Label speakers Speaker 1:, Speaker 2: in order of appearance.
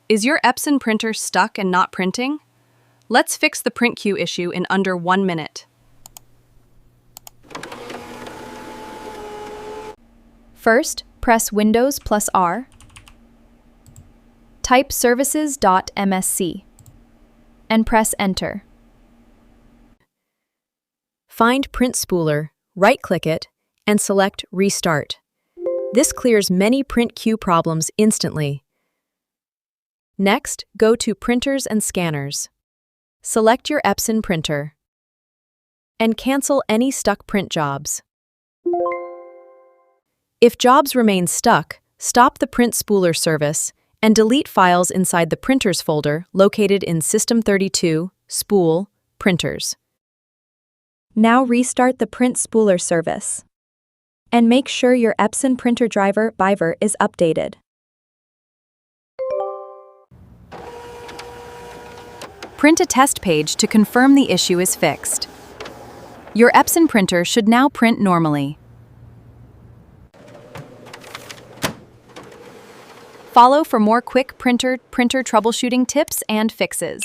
Speaker 1: Is your Epson printer stuck and not printing? Let's fix the print queue issue in under 1 minute.
Speaker 2: First, press Windows plus R. Type services.msc and press Enter.
Speaker 3: Find Print Spooler, right-click it, and select Restart. This clears many print queue problems instantly. Next, go to Printers and Scanners. Select your Epson printer and cancel any stuck print jobs. If jobs remain stuck, stop the Print Spooler service and delete files inside the Printers folder located in System32, Spool, Printers.
Speaker 2: Now restart the Print Spooler service. And make sure your Epson printer driver is updated.
Speaker 1: Print a test page to confirm the issue is fixed. Your Epson printer should now print normally. Follow for more quick printer troubleshooting tips and fixes.